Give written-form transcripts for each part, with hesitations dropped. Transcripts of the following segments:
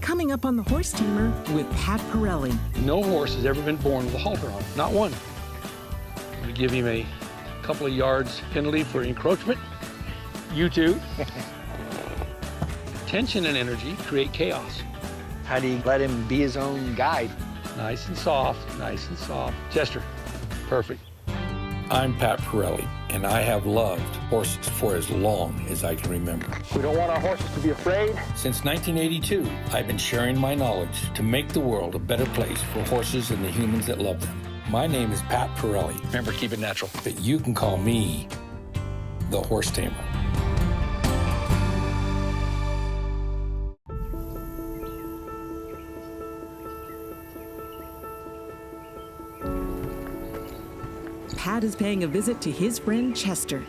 Coming up on the Horse Tamer with Pat Pirelli. No horse has ever been born with a halter on, not one. I'm going to give him a couple of yards penalty for encroachment. You too. Tension and energy create chaos. How do you let him be his own guide? Nice and soft, nice and soft. Chester, perfect. I'm Pat Pirelli, and I have loved horses for as long as I can remember. We don't want our horses to be afraid. Since 1982, I've been sharing my knowledge to make the world a better place for horses and the humans that love them. My name is Pat Pirelli. Remember, keep it natural. But you can call me the Horse Tamer. Pat is paying a visit to his friend Chester.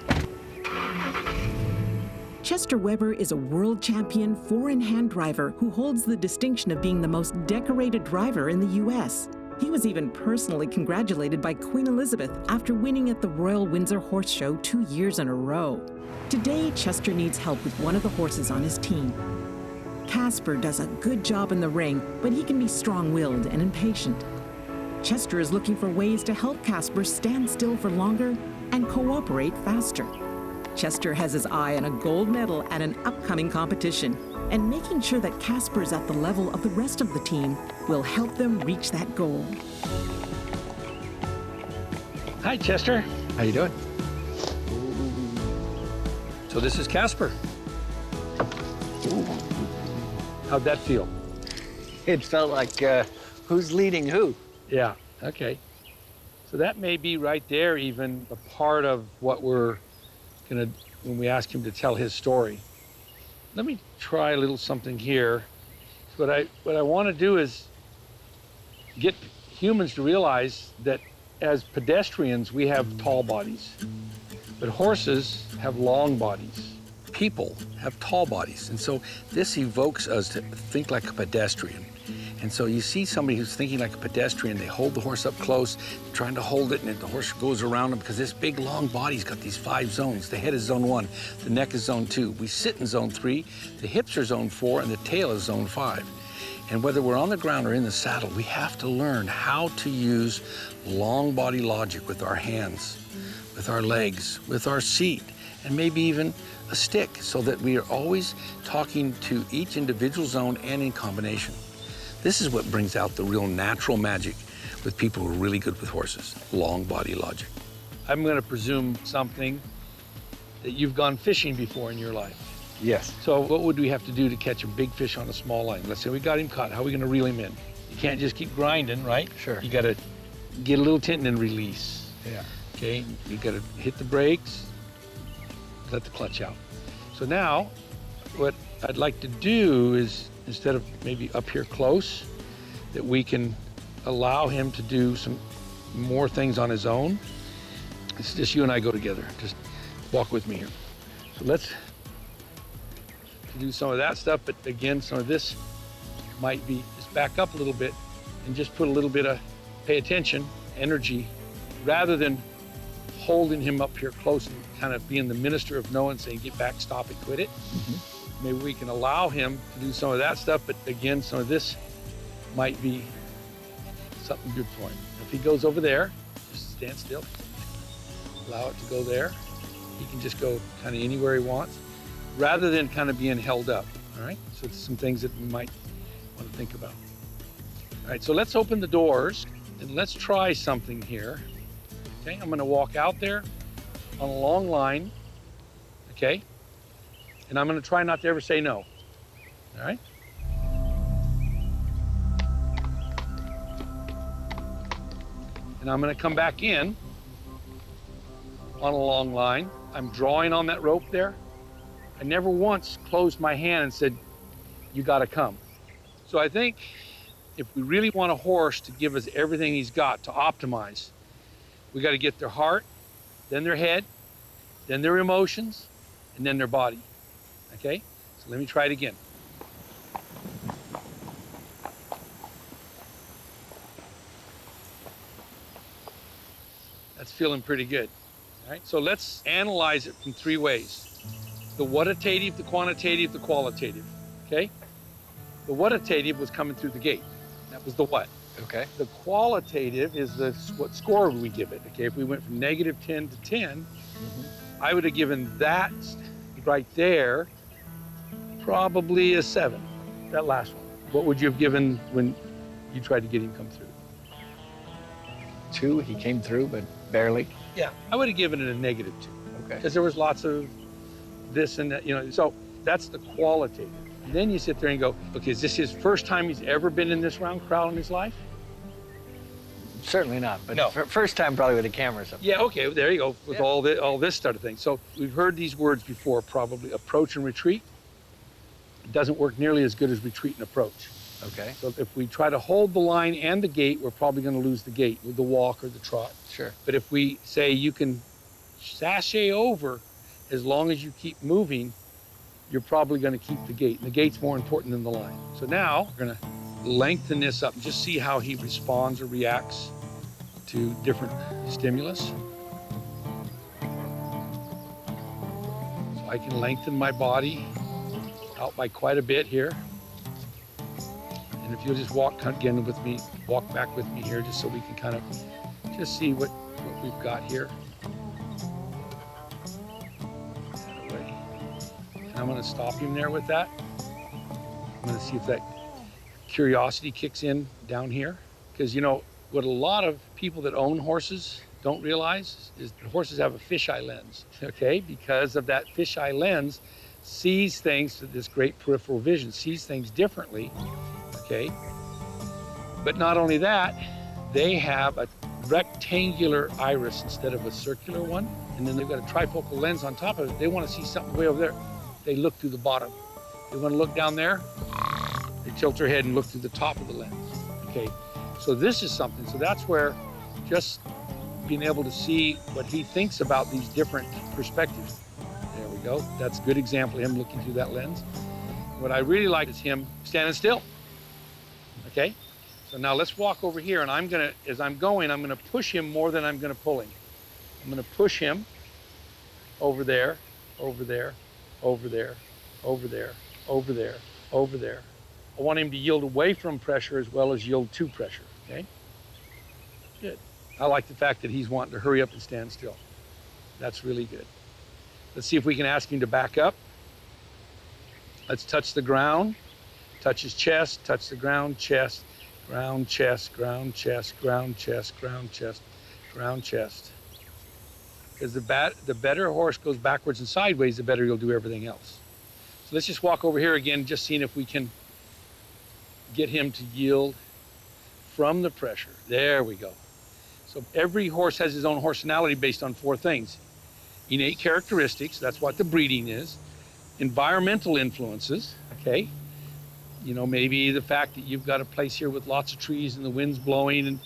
Chester Weber is a world champion four-in-hand driver who holds the distinction of being the most decorated driver in the U.S. He was even personally congratulated by Queen Elizabeth after winning at the Royal Windsor Horse Show 2 years in a row. Today, Chester needs help with one of the horses on his team. Kasper does a good job in the ring, but he can be strong-willed and impatient. Chester is looking for ways to help Kasper stand still for longer and cooperate faster. Chester has his eye on a gold medal at an upcoming competition, and making sure that Kasper is at the level of the rest of the team will help them reach that goal. Hi, Chester. How you doing? So this is Kasper. How'd that feel? It felt like who's leading who? Yeah, okay. So that may be right there even a part of what we're gonna, when we ask him to tell his story. Let me try a little something here. What I want to do is get humans to realize that as pedestrians, we have tall bodies, but horses have long bodies. People have tall bodies, and so this evokes us to think like a pedestrian. And so you see somebody who's thinking like a pedestrian, they hold the horse up close, trying to hold it, and the horse goes around them because this big, long body's got these 5 zones. The head is zone 1, the neck is zone 2. We sit in zone 3, the hips are zone 4, and the tail is zone 5. And whether we're on the ground or in the saddle, we have to learn how to use long body logic with our hands, with our legs, with our seat, and maybe even a stick, so that we are always talking to each individual zone and in combination. This is what brings out the real natural magic with people who are really good with horses, long body logic. I'm gonna presume something that you've gone fishing before in your life. Yes. So what would we have to do to catch a big fish on a small line? Let's say we got him caught, how are we gonna reel him in? You can't just keep grinding, right? Sure. You gotta get a little tension and release. Yeah. Okay, you gotta hit the brakes, let the clutch out. So now, what I'd like to do is, instead of maybe up here close, that we can allow him to do some more things on his own. It's just you and I go together. Just walk with me here. So let's do some of that stuff, but again, some of this might be, just back up a little bit and just put a little bit of, pay attention, energy, rather than holding him up here close and kind of being the minister of no and saying, get back, stop it, quit it. Mm-hmm. Maybe we can allow him to do some of that stuff, but again, some of this might be something good for him. If he goes over there, just stand still. Allow it to go there. He can just go kind of anywhere he wants, rather than kind of being held up, all right? So it's some things that we might want to think about. All right, so let's open the doors and let's try something here. Okay, I'm gonna walk out there on a long line, okay? And I'm gonna try not to ever say no, all right? And I'm gonna come back in on a long line. I'm drawing on that rope there. I never once closed my hand and said, you gotta come. So I think if we really want a horse to give us everything he's got to optimize, we gotta get their heart, then their head, then their emotions, and then their body, okay? So let me try it again. That's feeling pretty good, all right? So let's analyze it from 3 ways. The quantitative, the qualitative, okay? The whatative was coming through the gate. That was the what. Okay. The qualitative is what score we give it. Okay, if we went from -10 to 10, I would have given that right there probably a 7, that last one. What would you have given when you tried to get him come through? 2, he came through, but barely. Yeah, I would have given it a -2. Okay. Because there was lots of this and that, so that's the qualitative. And then you sit there and go, okay, is this his first time he's ever been in this round crowd in his life? Certainly not, but No. First time probably with a camera or something. Yeah, okay, there you go, with all this sort of thing. So we've heard these words before, probably approach and retreat. It doesn't work nearly as good as retreat and approach. Okay. So if we try to hold the line and the gait, we're probably going to lose the gait with the walk or the trot. Sure. But if we say you can sashay over as long as you keep moving, you're probably going to keep the gait. And the gait's more important than the line. So now we're going to lengthen this up and just see how he responds or reacts to different stimulus. So I can lengthen my body out by quite a bit here. And if you'll just walk again with me, walk back with me here, just so we can kind of just see what we've got here. That way. And I'm going to stop him there with that. I'm going to see if that curiosity kicks in down here. Because, what a lot of people that own horses don't realize is that horses have a fisheye lens, okay? Because of that fisheye lens, sees things, this great peripheral vision, sees things differently, okay? But not only that, they have a rectangular iris instead of a circular one, and then they've got a trifocal lens on top of it. They want to see something way over there. They look through the bottom. They want to look down there, they tilt their head and look through the top of the lens, okay? So this is something, so that's where just being able to see what he thinks about these different perspectives. There we go. That's a good example of him looking through that lens. What I really like is him standing still. Okay? So now let's walk over here, and as I'm gonna push him more than I'm gonna pull him. I'm gonna push him over there, over there, over there, over there, over there, over there. I want him to yield away from pressure as well as yield to pressure, okay? Good. I like the fact that he's wanting to hurry up and stand still. That's really good. Let's see if we can ask him to back up. Let's touch the ground, touch his chest, touch the ground, chest, ground, chest, ground, chest, ground, chest, ground, chest, ground, chest. Because the better a horse goes backwards and sideways, the better he'll do everything else. So let's just walk over here again, just seeing if we can get him to yield from the pressure. There we go. So every horse has his own horsenality based on 4 things. Innate characteristics, that's what the breeding is. Environmental influences, okay? Maybe the fact that you've got a place here with lots of trees and the wind's blowing and,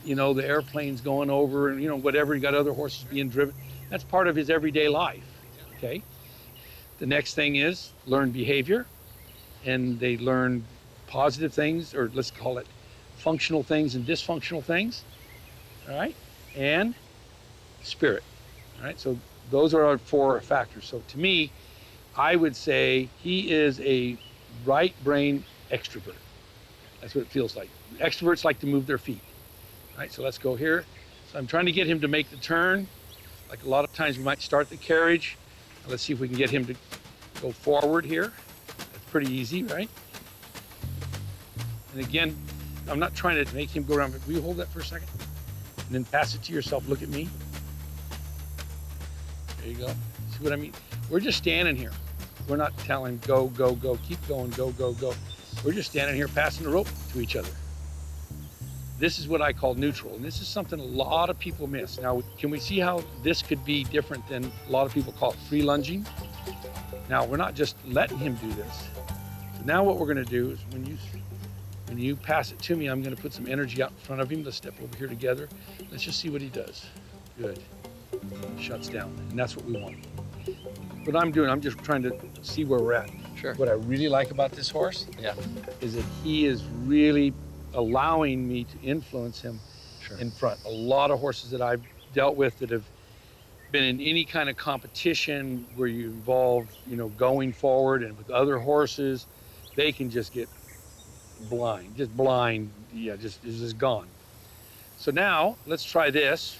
the airplane's going over and, whatever, you got other horses being driven. That's part of his everyday life, okay? The next thing is learned behavior, and they learn positive things, or let's call it functional things and dysfunctional things, all right? And spirit, all right? So those are our 4 factors. So to me, I would say he is a right brain extrovert. That's what it feels like. Extroverts like to move their feet, all right? So let's go here. So I'm trying to get him to make the turn. Like a lot of times we might start the carriage. Let's see if we can get him to go forward here. That's pretty easy, right? And again, I'm not trying to make him go around, but will you hold that for a second? And then pass it to yourself, look at me. There you go. See what I mean? We're just standing here. We're not telling go, go, go, keep going, go, go, go. We're just standing here passing the rope to each other. This is what I call neutral, and this is something a lot of people miss. Now, can we see how this could be different than a lot of people call it free lunging? Now, we're not just letting him do this. So now what we're gonna do is when you pass it to me, I'm gonna put some energy out in front of him. Let's step over here together. Let's just see what he does. Good. Shuts down, and that's what we want. What I'm doing, I'm just trying to see where we're at. Sure. What I really like about this horse Yeah. is that he is really allowing me to influence him in front. A lot of horses that I've dealt with that have been in any kind of competition where you involve, going forward and with other horses, they can just get blind, just blind. Yeah, it's just gone. So now let's try this.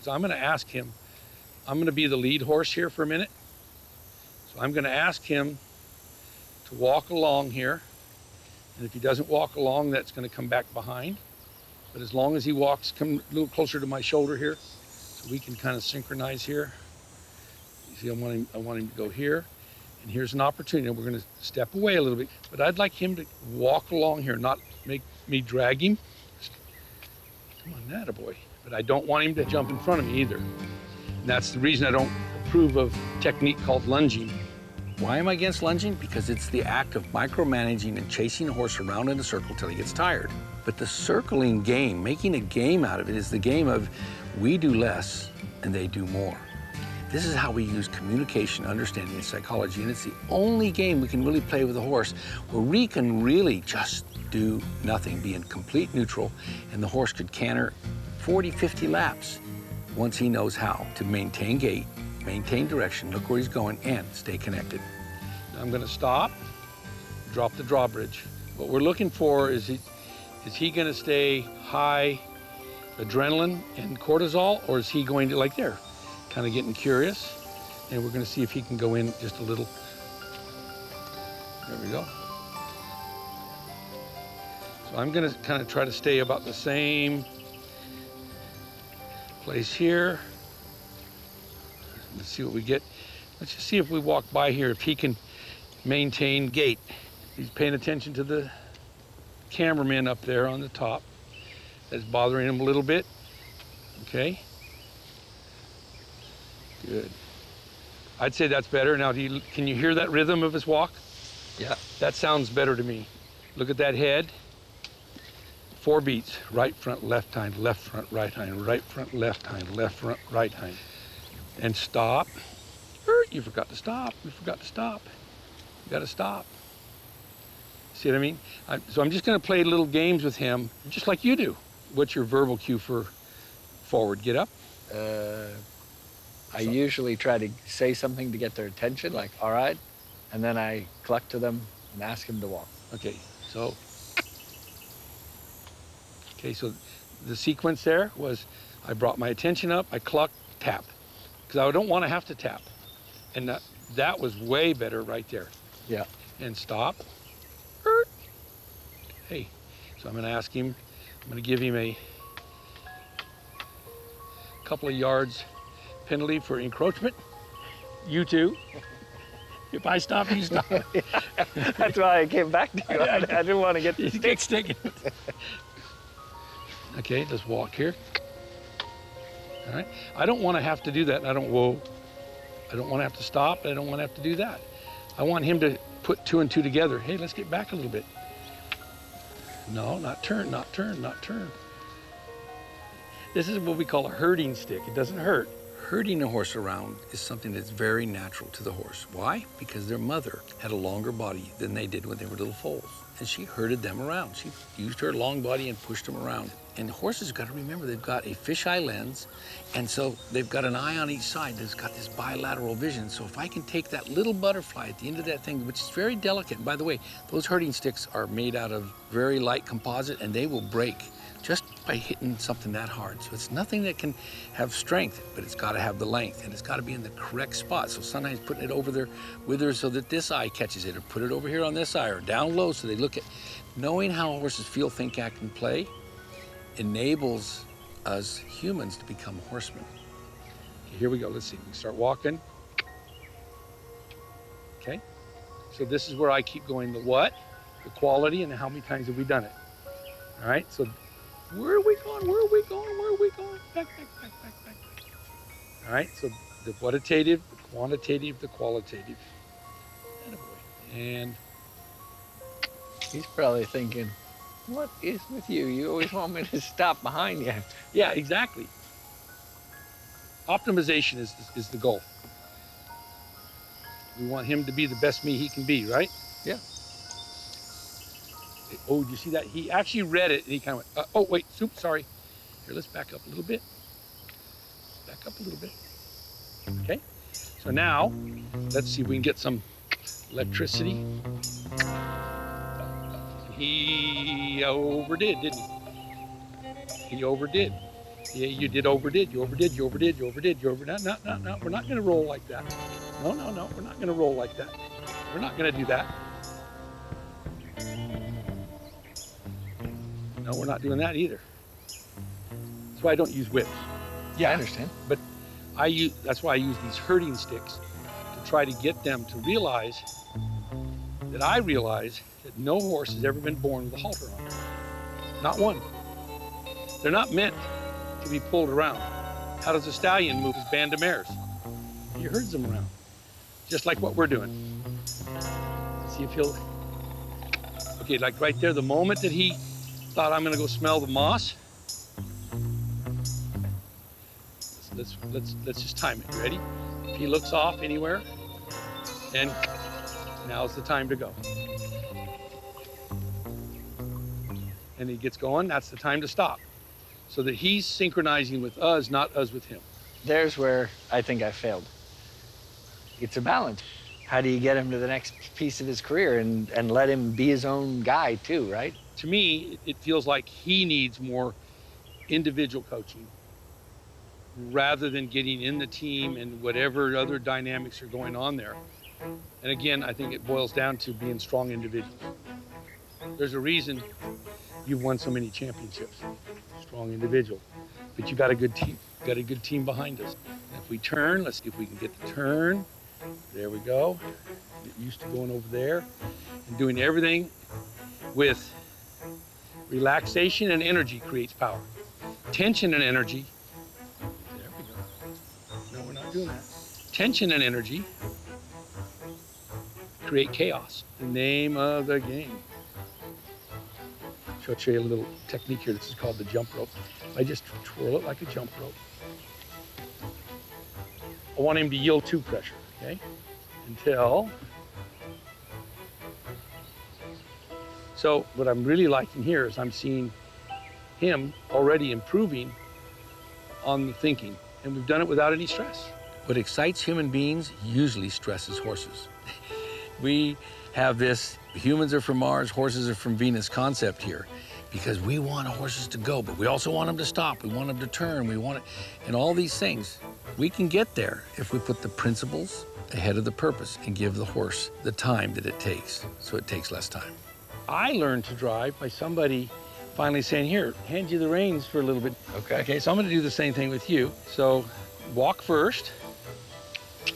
So I'm going to ask him, I'm going to be the lead horse here for a minute. So I'm going to ask him to walk along here. And if he doesn't walk along, that's going to come back behind. But as long as he walks, come a little closer to my shoulder here, so we can kind of synchronize here. You see, I want him to go here. And here's an opportunity. We're going to step away a little bit, but I'd like him to walk along here, not make me drag him. Come on, attaboy. But I don't want him to jump in front of me either. And that's the reason I don't approve of a technique called lunging. Why am I against lunging? Because it's the act of micromanaging and chasing a horse around in a circle till he gets tired. But the circling game, making a game out of it, is the game of we do less and they do more. This is how we use communication, understanding, and psychology, and it's the only game we can really play with a horse where we can really just do nothing, be in complete neutral, and the horse could canter 40, 50 laps once he knows how to maintain gait, maintain direction, look where he's going, and stay connected. I'm going to stop, drop the drawbridge. What we're looking for is he going to stay high adrenaline and cortisol, or is he going to, like there, kind of getting curious, and we're going to see if he can go in just a little. There we go. So I'm going to kind of try to stay about the same place here. Let's see what we get. Let's just see if we walk by here, if he can maintain gait. He's paying attention to the cameraman up there on the top. That's bothering him a little bit. Okay. Good. I'd say that's better. Now, can you hear that rhythm of his walk? Yeah. That sounds better to me. Look at that head. 4 beats. Right front, left hind, left front, right hind, right front, left hind, left front, right hind. And stop. You forgot to stop. You forgot to stop. You got to stop. See what I mean? So I'm just going to play little games with him, just like you do. What's your verbal cue for forward? Get up? I usually try to say something to get their attention, like, all right, and then I cluck to them and ask them to walk. Okay, so the sequence there was I brought my attention up, I clucked, tap, because I don't want to have to tap. And that was way better right there. Yeah. And stop. Hey, so I'm going to ask him, I'm going to give him a couple of yards penalty for encroachment. You too. If I stop, you stop. That's why I came back to you. I didn't want to get the stick. Sticking. Okay, let's walk here. All right. I don't want to have to do that. I don't want to have to stop. I don't want to have to do that. I want him to put 2 and 2 together. Hey, let's get back a little bit. No, not turn, not turn, not turn. This is what we call a herding stick. It doesn't hurt. Herding a horse around is something that's very natural to the horse. Why? Because their mother had a longer body than they did when they were little foals. And she herded them around. She used her long body and pushed them around. And horses got to remember they've got a fisheye lens, and so they've got an eye on each side that's got this bilateral vision. So if I can take that little butterfly at the end of that thing, which is very delicate, and by the way, those herding sticks are made out of very light composite, and they will break just by hitting something that hard. So it's nothing that can have strength, but it's got to have the length, and it's got to be in the correct spot. So sometimes putting it over there with her so that this eye catches it, or put it over here on this eye, or down low so they look at. Knowing how horses feel, think, act, and play enables us humans to become horsemen. Okay, here we go. Let's see. We start walking. Okay. So this is where I keep going. The what, the quality, and how many times have we done it? All right. So where are we going? Where are we going? Where are we going? Back, back, back, back, back. All right. So the quantitative, the quantitative, the qualitative. Attaboy. And He's probably thinking, what is with you? You always want me to stop behind you. yeah, exactly. Optimization is the goal. We want him to be the best me he can be, right? Yeah. Oh, do you see that? He actually read it and he kind of went, oh, wait, sorry. Here, let's back up a little bit. Back up a little bit. Okay. So now, let's see if we can get some electricity. He overdid, didn't he? He overdid. Yeah, you overdid. You overdid. You overdid. You overdid. You overdid. No, no, no. We're not going to roll like that. No, no, no. We're not going to roll like that. We're not going to do that. No, we're not doing that either. That's why I don't use whips. Yeah, I understand. But that's why I use these herding sticks to try to get them to realize that I realize that no horse has ever been born with a halter on. Not one. They're not meant to be pulled around. How does a stallion move his band of mares? He herds them around, just like what we're doing. See if he'll, okay, like right there, the moment that he thought I'm gonna go smell the moss, let's just time it. You ready? If he looks off anywhere, then now's the time to go. And he gets going, that's the time to stop. So that he's synchronizing with us, not us with him. There's where I think I failed. It's a balance. How do you get him to the next piece of his career and let him be his own guy too, right? To me, it feels like he needs more individual coaching rather than getting in the team and whatever other dynamics are going on there. And again, I think it boils down to being strong individuals. There's a reason you've won so many championships. Strong individual. But you got a good team. Got a good team behind us. And if we turn, let's see if we can get the turn. There we go. Get used to going over there and doing everything with relaxation and energy creates power. Tension and energy. There we go. No, we're not doing that. Tension and energy create chaos. The name of the game. I'll show you a little technique here. This is called the jump rope. I just twirl it like a jump rope. I want him to yield to pressure, okay? Until. So what I'm really liking here is I'm seeing him already improving on the thinking, and we've done it without any stress. What excites human beings usually stresses horses. We have this humans are from Mars, horses are from Venus concept here, because we want horses to go, but we also want them to stop. We want them to turn. We want it, and all these things. We can get there if we put the principles ahead of the purpose and give the horse the time that it takes, so it takes less time. I learned to drive by somebody finally saying, here, hand you the reins for a little bit. Okay. Okay, so I'm gonna do the same thing with you. So walk first,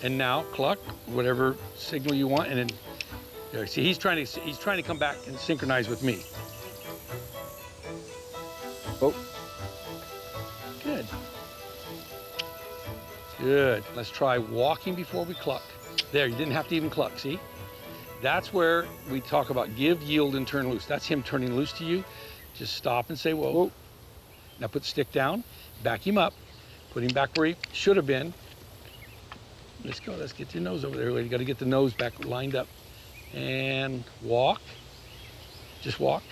and now cluck, whatever signal you want, and then there. See, he's trying to come back and synchronize with me. Oh. Good. Good. Let's try walking before we cluck. There, you didn't have to even cluck, see? That's where we talk about give, yield, and turn loose. That's him turning loose to you. Just stop and say, whoa. Whoa. Now put the stick down, back him up, put him back where he should have been. Let's go, let's get your nose over there. You gotta get the nose back lined up. And walk, just walk.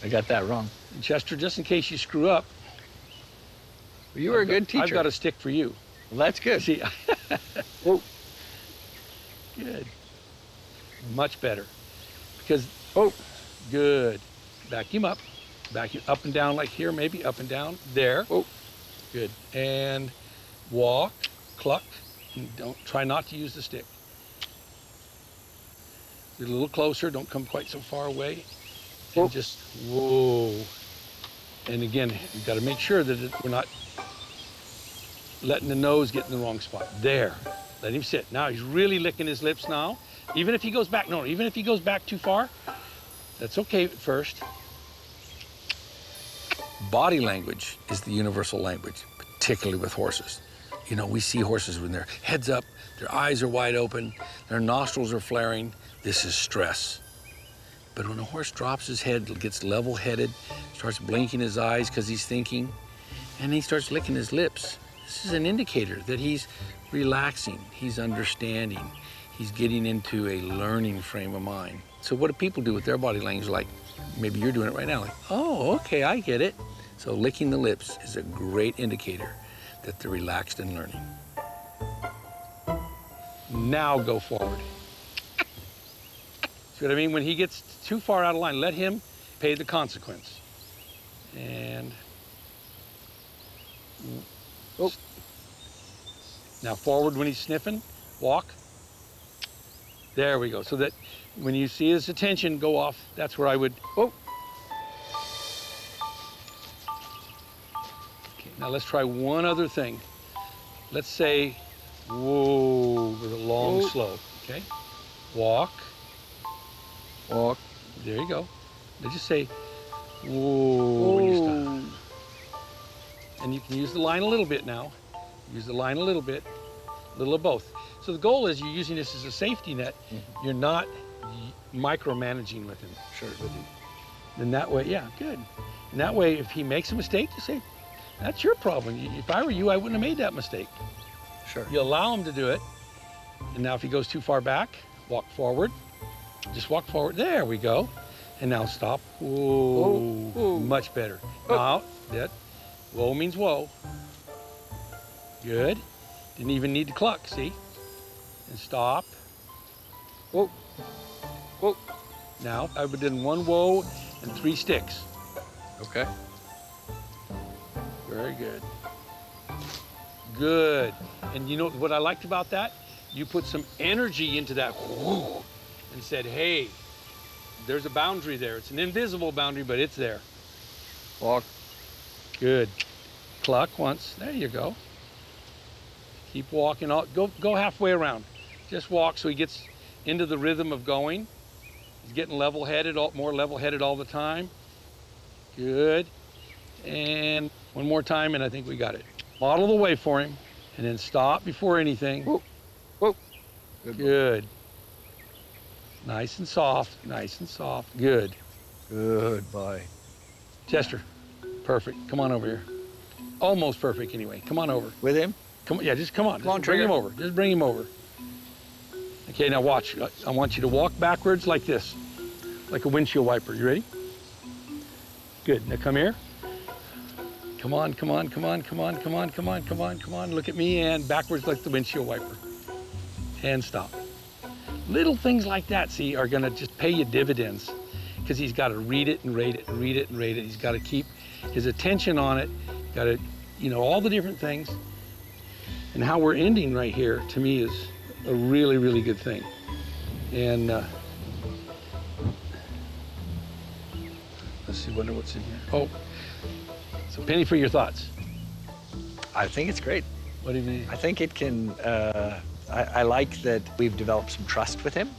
I got that wrong. And Chester, just in case you screw up. Well, you were a good teacher. I've got a stick for you. Well, that's good. See, whoa. Good. Much better. Because, oh, good. Back him up. Back him up and down like here, maybe up and down. There. Oh, good. And walk, cluck. And try not to use the stick. Get a little closer. Don't come quite so far away. And just, whoa. And again, you've got to make sure that we're not letting the nose get in the wrong spot. There. Let him sit. Now he's really licking his lips now. Even if he goes back, no, even if he goes back too far, that's okay at first. Body language is the universal language, particularly with horses. You know, we see horses when their head's up, their eyes are wide open, their nostrils are flaring. This is stress. But when a horse drops his head, gets level-headed, starts blinking his eyes because he's thinking, and he starts licking his lips, this is an indicator that he's relaxing, he's understanding, he's getting into a learning frame of mind. So what do people do with their body language? Like, maybe you're doing it right now, like, oh, okay, I get it. So licking the lips is a great indicator that they're relaxed and learning. Now go forward. See what I mean? When he gets too far out of line, let him pay the consequence. And Oh. Now forward when he's sniffing, walk. There we go. So that when you see his attention go off, that's where I would, oh. Okay, now let's try one other thing. Let's say, whoa, with a long Whoa. slow, okay? Walk. Walk. There you go. Let's just say, whoa, when you stop. And you can use the line a little bit now. Use the line a little bit, a little of both. So the goal is you're using this as a safety net. Mm-hmm. You're not micromanaging with him. Sure. With him. And that way, yeah, good. And that way, if he makes a mistake, you say, that's your problem. If I were you, I wouldn't have made that mistake. Sure. You allow him to do it. And now if he goes too far back, walk forward. Just walk forward. There we go. And now stop. Whoa. Whoa. Much better. Oh. Now, that. Whoa means whoa. Good. Didn't even need to cluck, see? And stop. Whoa. Whoa. Now, I would have done 1 whoa and 3 sticks. Okay. Very good. Good. And you know what I liked about that? You put some energy into that whoo and said, hey, there's a boundary there. It's an invisible boundary, but it's there. Walk. Good. Cluck once. There you go. Keep walking. Go halfway around. Just walk so he gets into the rhythm of going. He's getting level-headed, more level-headed all the time. Good. And one more time, and I think we got it. Model the way for him, and then stop before anything. Whoa. Whoa. Good. Nice and soft, nice and soft. Good. Good boy. Chester, perfect. Come on over here. Almost perfect anyway. Come on over. With him? Come on, yeah, just come on. Come on, Just bring Trigger. him over. Just bring him over. Okay, now watch. I want you to walk backwards like this, like a windshield wiper. You ready? Good. Now come here. Come on, come on, come on, come on, come on, come on, come on, come on. Look at me and backwards like the windshield wiper. And stop. Little things like that, see, are gonna just pay you dividends because he's got to read it and rate it and read it and rate it. He's got to keep his attention on it. Got to, all the different things. And how we're ending right here, to me, is a really, really good thing. And let's see, wonder what's in here. Oh, so Penny, for your thoughts. I think it's great. What do you mean? I think it can, I like that we've developed some trust with him.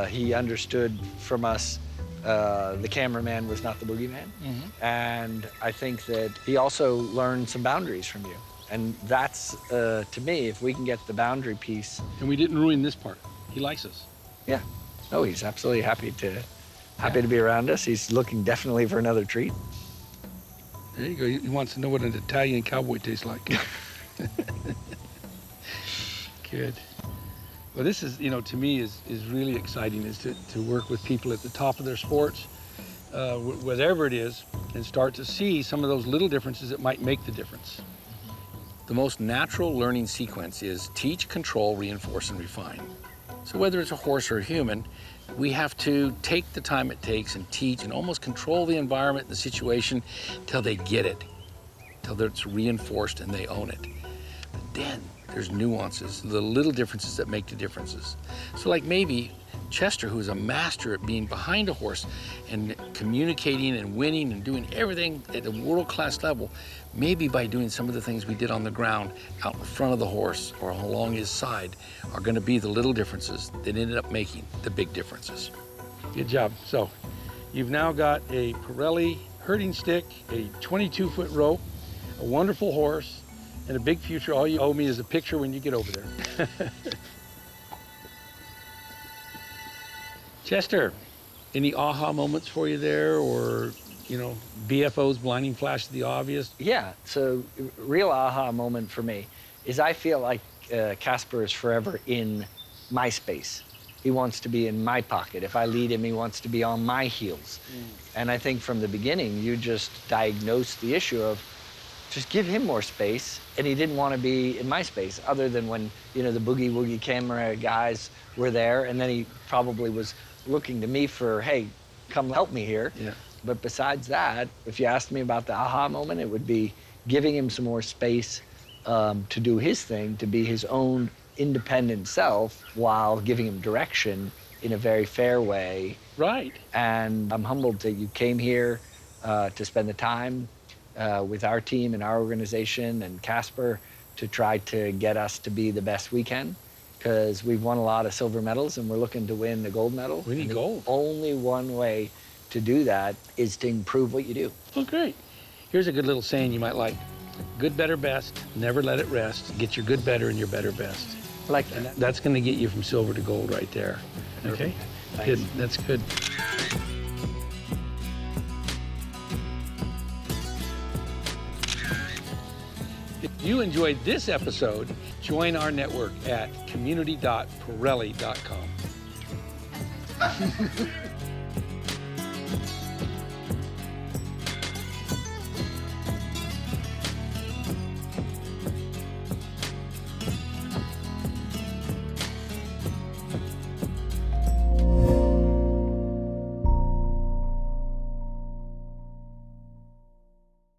He understood from us the cameraman was not the boogeyman. Mm-hmm. And I think that he also learned some boundaries from you. And that's, to me, if we can get the boundary piece. And we didn't ruin this part. He likes us. Yeah. No, he's absolutely happy to be around us. He's looking definitely for another treat. There you go. He wants to know what an Italian cowboy tastes like. Good. Well, this is, to me, is really exciting, is to work with people at the top of their sports, whatever it is, and start to see some of those little differences that might make the difference. The most natural learning sequence is teach, control, reinforce, and refine. So whether it's a horse or a human, we have to take the time it takes and teach and almost control the environment, the situation, till they get it, till it's reinforced and they own it. But then there's nuances, the little differences that make the differences. So like maybe Chester, who is a master at being behind a horse and communicating and winning and doing everything at a world-class level, maybe by doing some of the things we did on the ground out in front of the horse or along his side are going to be the little differences that ended up making the big differences. Good job. So you've now got a Parelli herding stick, a 22-foot rope, a wonderful horse, and a big future. All you owe me is a picture when you get over there. Chester, any aha moments for you there, or, BFO's blinding flash of the obvious? Yeah, so real aha moment for me is I feel like Kasper is forever in my space. He wants to be in my pocket. If I lead him, he wants to be on my heels. And I think from the beginning, you just diagnosed the issue of just give him more space, and he didn't want to be in my space, other than when, the boogie-woogie camera guys were there, and then he probably was looking to me for, hey, come help me here. Yeah. But besides that, if you asked me about the aha moment, it would be giving him some more space to do his thing, to be his own independent self while giving him direction in a very fair way. Right. And I'm humbled that you came here to spend the time with our team and our organization and Kasper to try to get us to be the best we can, because we've won a lot of silver medals and we're looking to win the gold medal. We need gold. Only one way to do that is to improve what you do. Oh, great. Here's a good little saying you might like. Good, better, best. Never let it rest. Get your good better and your better best. I like that. And that's going to get you from silver to gold right there. Okay? Thanks. Good. That's good. If you enjoyed this episode, join our network at community.pirelli.com.